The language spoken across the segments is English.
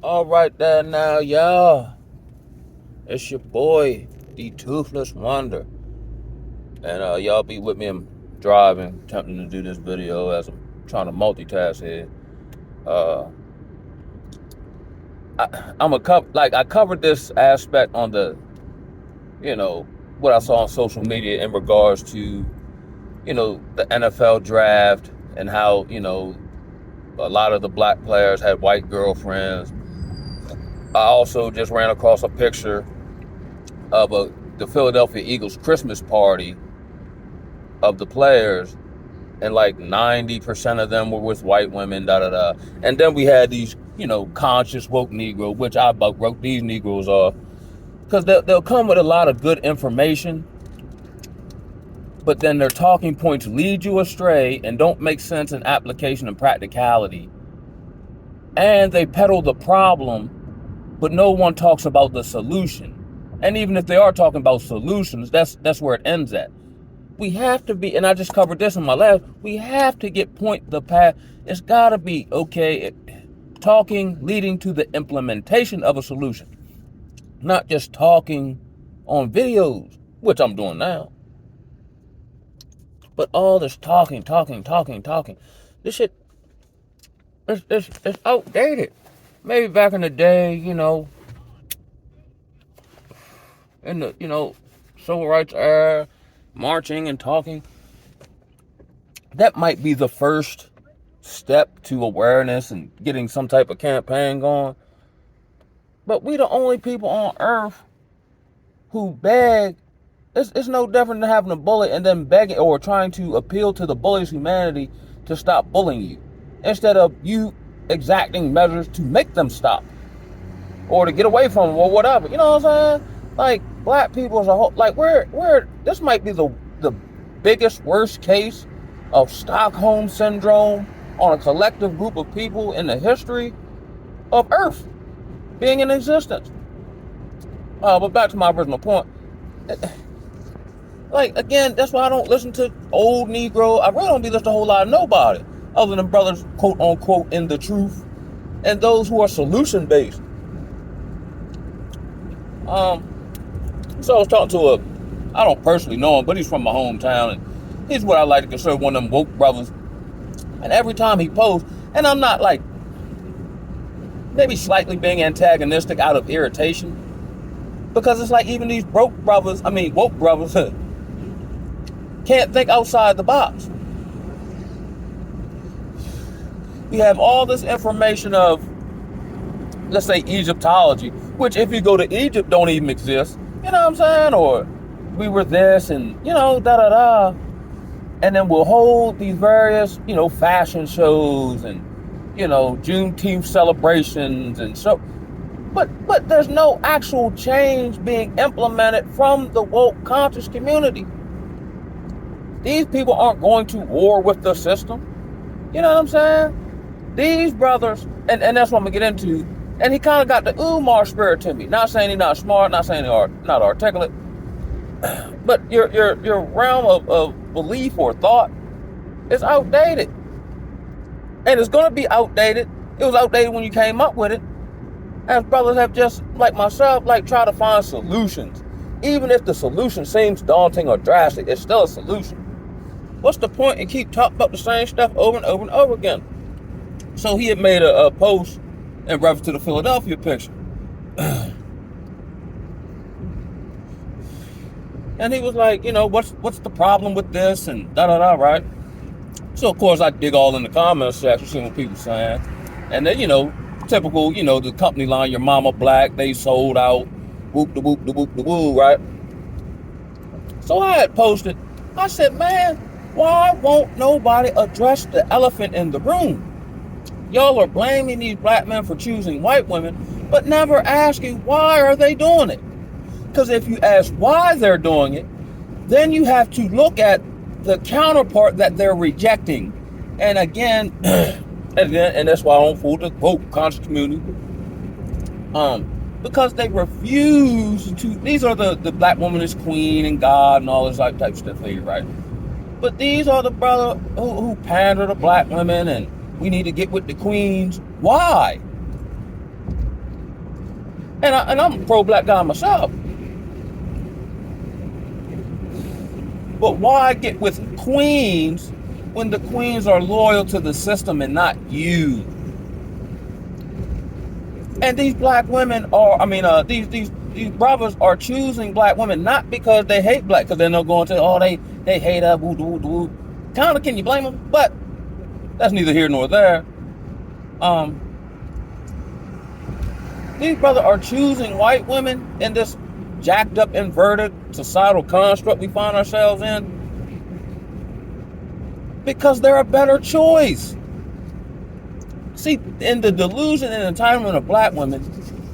All right there now, y'all. It's your boy, the Toothless Wonder. And y'all be with me. I'm driving, attempting to do this video as I'm trying to multitask here. Uh, I covered this aspect on you know, what I saw on social media in regards to, the NFL draft and how, a lot of the black players had white girlfriends. I also just ran across a picture of the Philadelphia Eagles Christmas party of the players, and like 90% of them were with white women, da da da. And then we had these, conscious woke Negro, which I about wrote these Negroes off, because they'll come with a lot of good information, but then their talking points lead you astray and don't make sense in application and practicality. And they peddle the problem, but no one talks about the solution. And even if they are talking about solutions, that's where it ends at. We have to be, and I just covered this in my last, we have to get point the path. It's got to be, okay, talking leading to the implementation of a solution. Not just talking on videos, which I'm doing now. But all this talking. This shit, it's outdated. Maybe back in the day, in the, civil rights era, marching and talking, that might be the first step to awareness and getting some type of campaign going. But we the only people on earth who beg. It's no different than having a bully and then begging or trying to appeal to the bully's humanity to stop bullying you, instead of you exacting measures to make them stop or to get away from them or whatever. You know what I'm saying? Like, black people as a whole, like, we're this might be the biggest worst case of Stockholm syndrome on a collective group of people in the history of Earth being in existence. But back to my original point. Like, again, that's why I don't listen to old Negro. I really don't be listening to a whole lot of nobody other than brothers, quote unquote, in the truth, and those who are solution based. So I was talking to I don't personally know him, but he's from my hometown, and he's what I like to consider one of them woke brothers. And every time he posts, and I'm not like maybe slightly being antagonistic out of irritation, because it's like even these woke brothers can't think outside the box. We have all this information of, let's say, Egyptology, which if you go to Egypt don't even exist. You know what I'm saying? Or we were this and, da da da. And then we'll hold these various, fashion shows and, Juneteenth celebrations and so. But there's no actual change being implemented from the woke conscious community. These people aren't going to war with the system. You know what I'm saying? These brothers, and that's what I'm going to get into, and he kind of got the Umar spirit to me. Not saying he's not smart, not saying he's not articulate, but your realm of belief or thought is outdated. And it's going to be outdated. It was outdated when you came up with it. As brothers have just, like myself, try to find solutions. Even if the solution seems daunting or drastic, it's still a solution. What's the point in keep talking about the same stuff over and over and over again? So he had made a post in reference to the Philadelphia picture. And he was like, what's the problem with this and da-da-da, right? So, of course, I dig all in the comments section, see what people saying. And then, typical, the company line, your mama black, they sold out, whoop-de-whoop-de-whoop-de-woo, right? So I had posted, I said, man, why won't nobody address the elephant in the room? Y'all are blaming these black men for choosing white women, but never asking why are they doing it. Because if you ask why they're doing it, then you have to look at the counterpart that they're rejecting. And again, and that's why I don't fool the woke conscious community. Because they refuse to, these are the black woman is queen and God and all this type of stuff here, right? But these are the brother who pander to black women and we need to get with the queens. Why? And I'm a pro-black guy myself. But why get with queens when the queens are loyal to the system and not you? And these black women are, these brothers are choosing black women not because they hate black, because they're not going to, oh, they hate us, woo, woo, woo. Kind of, can you blame them? But that's neither here nor there. These brothers are choosing white women in this jacked up, inverted societal construct we find ourselves in because they're a better choice. See, in the delusion and entitlement of black women,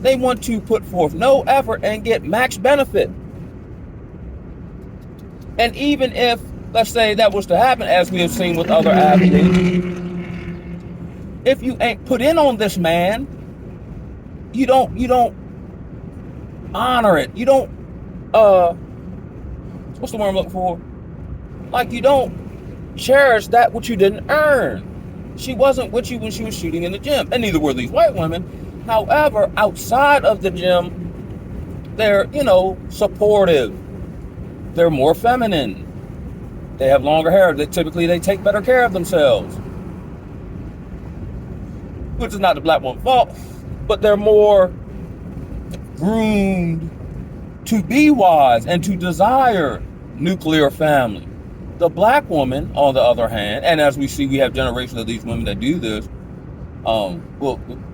they want to put forth no effort and get max benefit. And even if, let's say, that was to happen, as we have seen with other athletes, if you ain't put in on this man, you don't honor it. You don't, what's the word I'm looking for? Like, you don't cherish that which you didn't earn. She wasn't with you when she was shooting in the gym, and neither were these white women. However, outside of the gym, they're, supportive. They're more feminine. They have longer hair. They take better care of themselves. Which is not the black woman's fault, but they're more groomed to be wise and to desire nuclear family. The black woman, on the other hand, and as we see, we have generations of these women that do this,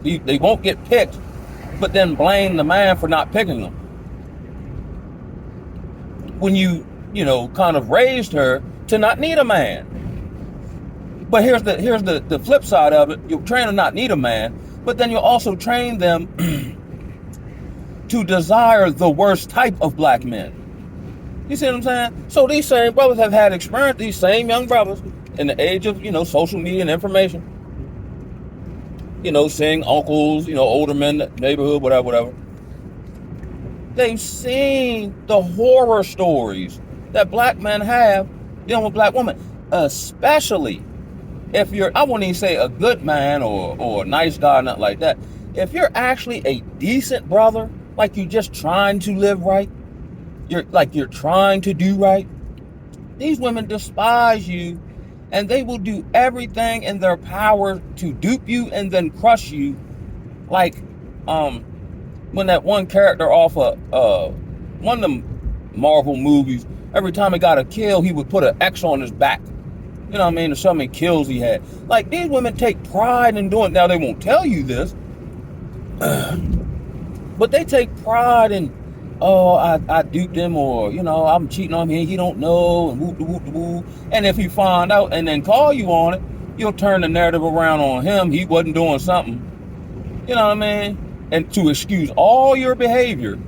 they won't get picked, but then blame the man for not picking them. When you kind of raised her to not need a man. But here's the flip side of it. You'll train them not need a man, but then you'll also train them to desire the worst type of black men. You see what I'm saying? So these same brothers have had experience, these same young brothers, in the age of, social media and information. Seeing uncles, older men, neighborhood, whatever. They've seen the horror stories that black men have dealing with black women. Especially if you're, I wouldn't even say a good man or a nice guy, nothing like that. If you're actually a decent brother, like you're just trying to live right, you're trying to do right, these women despise you, and they will do everything in their power to dupe you and then crush you. Like when that one character off one of them Marvel movies, every time he got a kill, he would put an X on his back. You know what I mean? Or so many kills he had. Like, these women take pride in doing it. Now, they won't tell you this, but they take pride in, I duped him, or, I'm cheating on him, he don't know, and whoop. And if he find out and then call you on it, you'll turn the narrative around on him. He wasn't doing something. You know what I mean? And to excuse all your behavior.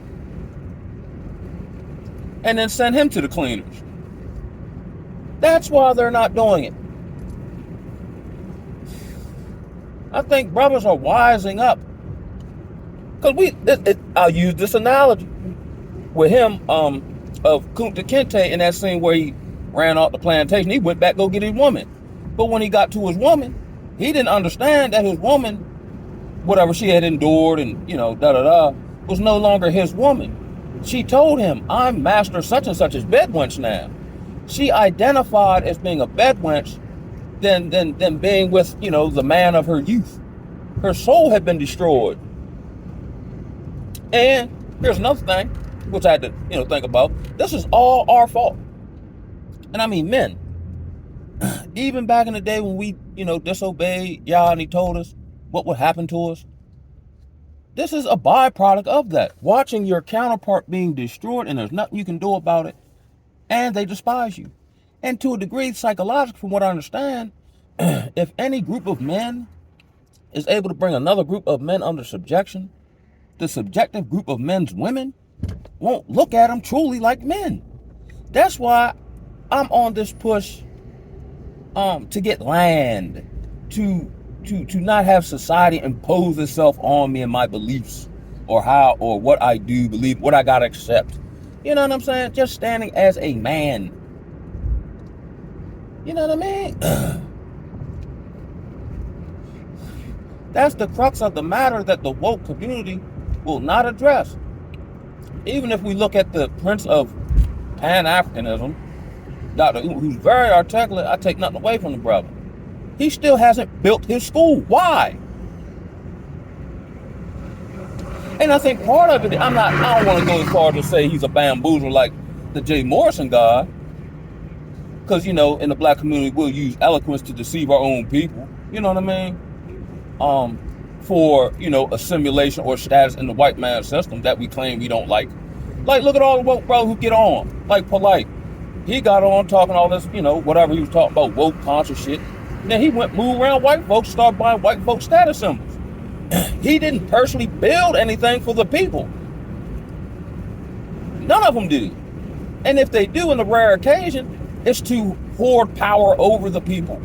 And then send him to the cleaners. That's why they're not doing it. I think brothers are wising up. Because I'll use this analogy with him of Kunta Kinte in that scene where he ran off the plantation. He went back to go get his woman. But when he got to his woman, he didn't understand that his woman, whatever she had endured and, was no longer his woman. She told him, I'm master such and such's bed wench now. She identified as being a bed wench than being with, the man of her youth. Her soul had been destroyed. And here's another thing, which I had to, think about. This is all our fault. And I mean men. Even back in the day when we, disobeyed Yah and he told us what would happen to us. This is a byproduct of that. Watching your counterpart being destroyed and there's nothing you can do about it. And they despise you. And to a degree, psychologically, from what I understand, if any group of men is able to bring another group of men under subjection, the subjective group of men's women won't look at them truly like men. That's why I'm on this push to get land, to not have society impose itself on me and my beliefs or what I do believe, what I gotta accept. You know what I'm saying? Just standing as a man. You know what I mean? That's the crux of the matter that the woke community will not address. Even if we look at the Prince of Pan-Africanism, Dr. who's very articulate, I take nothing away from the brother. He still hasn't built his school. Why? And I think part of it, I don't want to go as far as to say he's a bamboozler like the Jay Morrison guy. Because, in the black community, we'll use eloquence to deceive our own people. You know what I mean? For, assimilation or status in the white man system that we claim we don't like. Like, look at all the woke brothers who get on. Like Polite. He got on talking all this, whatever he was talking about, woke conscious shit. Then he moved around white folks, started buying white folks status symbols. He didn't personally build anything for the people. None of them do. And if they do, in the rare occasion, it's to hoard power over the people.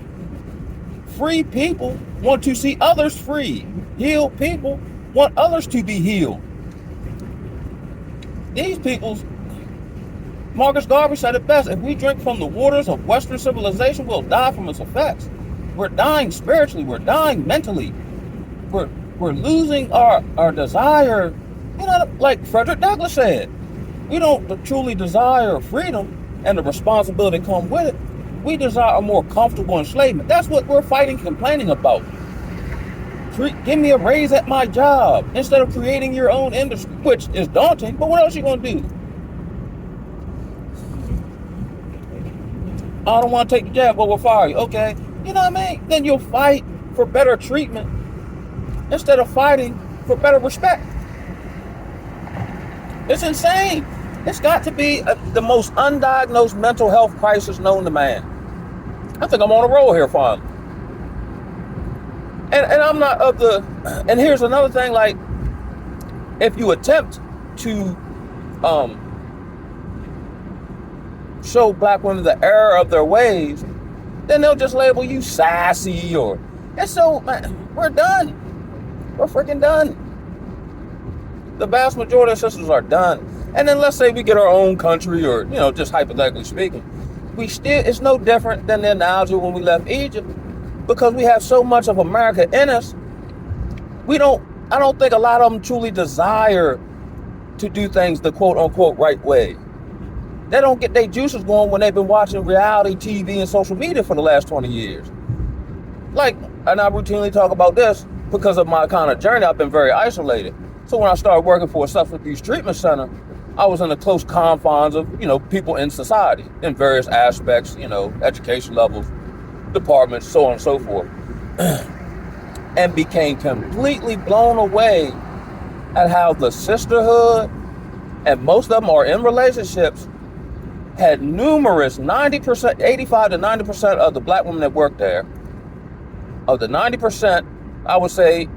Free people want to see others free. Healed people want others to be healed. These people's, Marcus Garvey said it best, if we drink from the waters of Western civilization, we'll die from its effects. We're dying spiritually, we're dying mentally. We're losing our desire, like Frederick Douglass said. We don't truly desire freedom and the responsibility that comes with it. We desire a more comfortable enslavement. That's what we're fighting, complaining about. Give me a raise at my job instead of creating your own industry, which is daunting, but what else are you going to do? I don't want to take the job, but we'll fire you. Okay, you know what I mean? Then you'll fight for better treatment instead of fighting for better respect. It's insane. It's got to be the most undiagnosed mental health crisis known to man. I think I'm on a roll here finally. And I'm not of the, and here's another thing, like, if you attempt to show black women the error of their ways, then they'll just label you sassy and so, man, we're done. We're freaking done. The vast majority of sisters are done. And then let's say we get our own country, or, just hypothetically speaking, it's no different than the analogy when we left Egypt, because we have so much of America in us. I don't think a lot of them truly desire to do things the quote unquote right way. They don't get their juices going when they've been watching reality TV and social media for the last 20 years. Like, and I routinely talk about this because of my kind of journey. I've been very isolated. So when I started working for a substance abuse treatment center, I was in the close confines of, people in society in various aspects, education levels, departments, so on and so forth. And became completely blown away at how the sisterhood, and most of them are in relationships, had numerous 90%, 85 to 90% of the black women that worked there. Of the 90%, I would say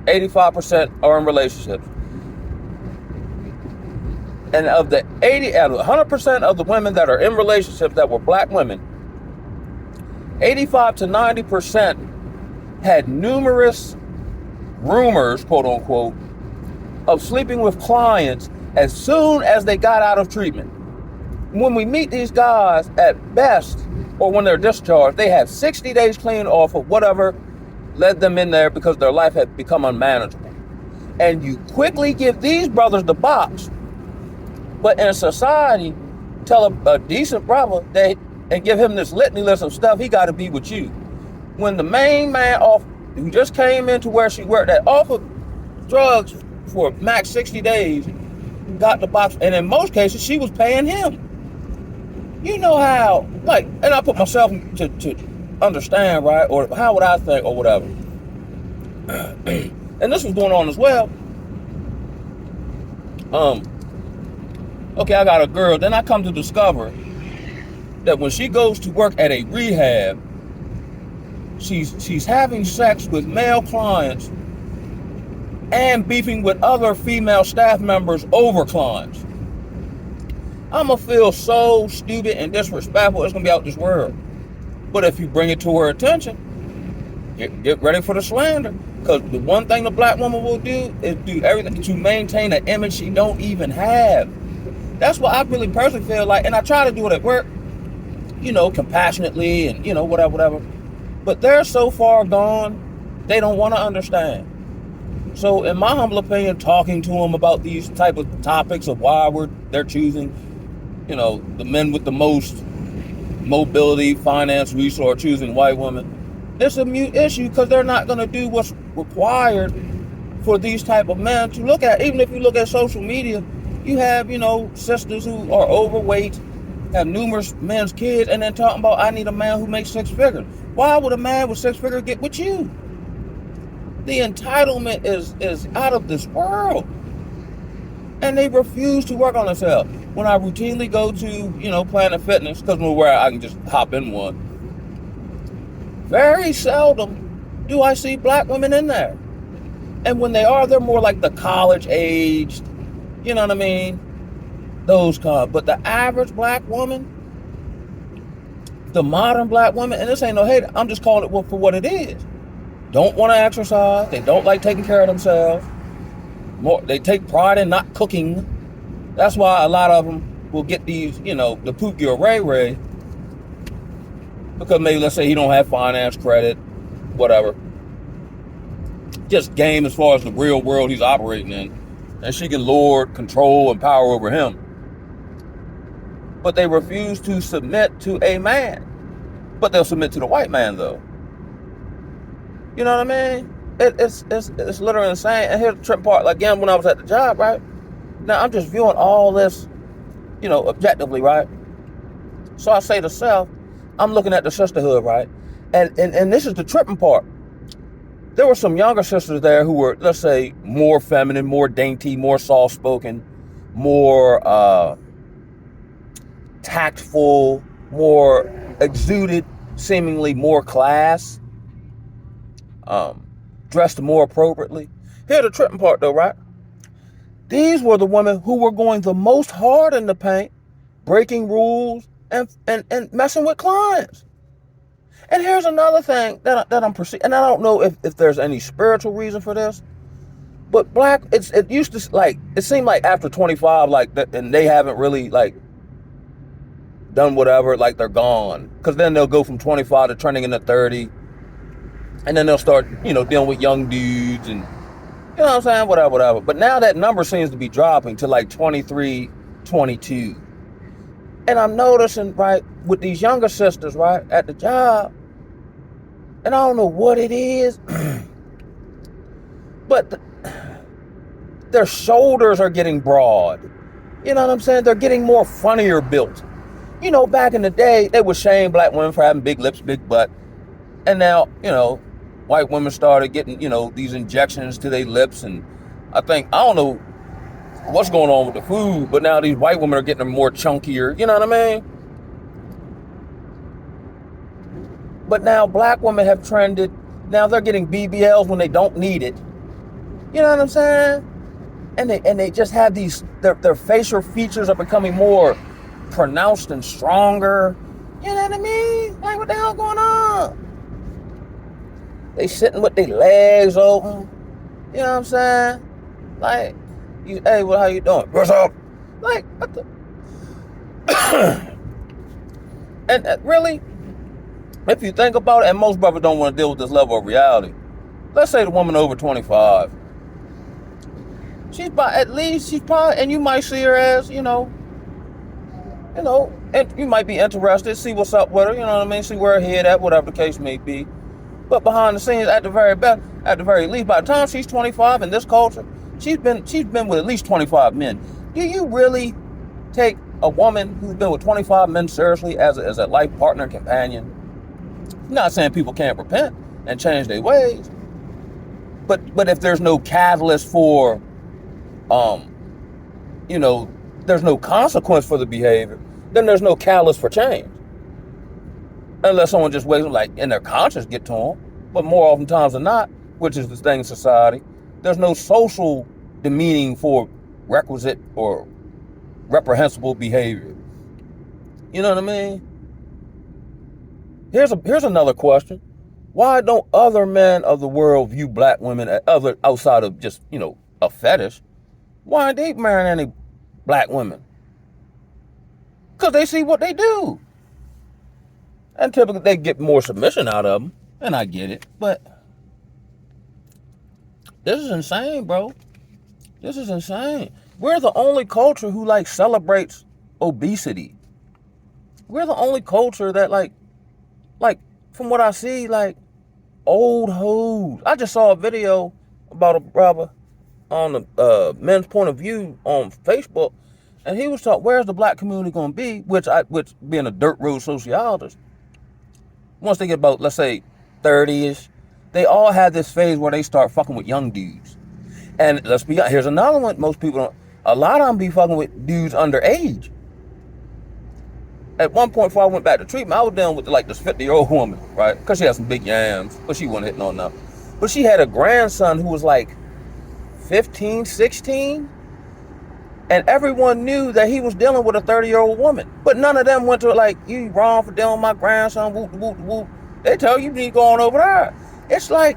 85% are in relationships. And of the 100% of the women that are in relationships that were black women, 85 to 90% had numerous rumors, quote unquote, of sleeping with clients as soon as they got out of treatment. When we meet these guys, at best, or when they're discharged, they have 60 days clean off of whatever led them in there because their life had become unmanageable. And you quickly give these brothers the box. But in society, tell a decent brother and give him this litany list of stuff he got to be with you. When the main man who just came into where she worked at, off of drugs for max 60 days, got the box, and in most cases, she was paying him. You know how, and I put myself to understand, right? Or how would I think, or whatever. And this was going on as well. Okay, I got a girl. Then I come to discover that when she goes to work at a rehab, she's having sex with male clients and beefing with other female staff members over clients. I'm going to feel so stupid and disrespectful, it's going to be out this world. But if you bring it to her attention, get ready for the slander. Because the one thing the black woman will do is do everything to maintain an image she don't even have. That's what I really personally feel like. And I try to do it at work, compassionately and, whatever. But they're so far gone, they don't want to understand. So in my humble opinion, talking to them about these type of topics of why they're choosing, the men with the most mobility, finance, resource, choosing white women, it's a mute issue because they're not going to do what's required for these type of men to look at. Even if you look at social media, you have, sisters who are overweight, have numerous men's kids, and then talking about, I need a man who makes six figures. Why would a man with six figures get with you? The entitlement is out of this world. And they refuse to work on themselves. When I routinely go to, Planet Fitness, because where I can just hop in one, very seldom do I see black women in there. And when they are, they're more like the college aged, you know what I mean? Those kind. But the average black woman, the modern black woman, and this ain't no hate, I'm just calling it for what it is. Don't want to exercise. They don't like taking care of themselves. They take pride in not cooking. That's why a lot of them will get these, the Pookie or Ray Ray, because maybe, let's say, he don't have finance, credit, whatever. Just game as far as the real world he's operating in. And she can lord, control, and power over him. But they refuse to submit to a man. But they'll submit to the white man, though. You know what I mean? It's literally insane. And here's the trip part. Like, again, when I was at the job, right? Now, I'm just viewing all this, objectively, right? So I say to self, I'm looking at the sisterhood, right? And this is the tripping part. There were some younger sisters there who were, let's say, more feminine, more dainty, more soft-spoken, more tactful, more exuded, seemingly more class. Dressed more appropriately. Here's the tripping part though, right? These were the women who were going the most hard in the paint, breaking rules and messing with clients. And here's another thing that I'm perceiving, and I don't know if there's any spiritual reason for this, but it used to, it seemed like after 25, like that, and they haven't really done whatever, like they're gone. Because then they'll go from 25 to turning into 30. And then they'll start, dealing with young dudes and, you know what I'm saying, whatever. But now that number seems to be dropping to like 23, 22. And I'm noticing, right, with these younger sisters, right, at the job, and I don't know what it is, but their shoulders are getting broad. You know what I'm saying? They're getting more funnier built. Back in the day, they would shame black women for having big lips, big butt. And now, white women started getting, these injections to their lips. And I don't know what's going on with the food, but now these white women are getting more chunkier. You know what I mean? But now black women have trended. Now they're getting BBLs when they don't need it. You know what I'm saying? And they just have these, their facial features are becoming more pronounced and stronger. You know what I mean? Like, what the hell going on? They sitting with their legs open. You know what I'm saying? Like, hey, how you doing? What's up? Like, what the? And really, if you think about it, and most brothers don't want to deal with this level of reality. Let's say the woman over 25. She's probably, and you might see her as, and you might be interested, see what's up with her, you know what I mean? See where her head at, whatever the case may be. But behind the scenes, at the very least, by the time she's 25 in this culture, she's been with at least 25 men. Do you really take a woman who's been with 25 men seriously as a life partner, companion? I'm not saying people can't repent and change their ways, but if there's no catalyst for, there's no consequence for the behavior, then there's no catalyst for change. Unless someone just wakes up, and their conscience get to them. But more oftentimes than not, which is the thing in society, there's no social demeaning for requisite or reprehensible behavior. You know what I mean? Here's another question. Why don't other men of the world view black women as outside of just, a fetish? Why aren't they marrying any black women? Because they see what they do. And typically they get more submission out of them. And I get it. But This is insane, bro. This is insane. We're the only culture who like celebrates obesity. We're the only culture that like from what I see, like old hoes. I just saw a video about a brother on the men's point of view on Facebook, and he was talking, where's the black community gonna be? Which being a dirt road sociologist, once they get about, let's say, 30ish, they all have this phase where they start fucking with young dudes. And let's be honest, here's another one. Most people don't. A lot of them be fucking with dudes underage. At one point, before I went back to treatment, I was dealing with like this 50-year-old woman, right? Because she had some big yams, but she wasn't hitting on enough. But she had a grandson who was like 15, 16, and everyone knew that he was dealing with a 30-year-old woman. But none of them went to like, you wrong for dealing with my grandson, whoop, whoop, whoop. They tell you need going over there. It's like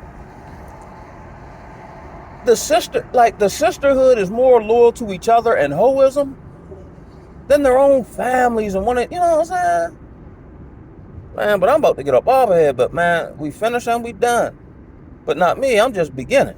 the sisterhood is more loyal to each other and hoism than their own families and you know what I'm saying? Man, but I'm about to get up off of here, but man, we finished and we done. But not me, I'm just beginning.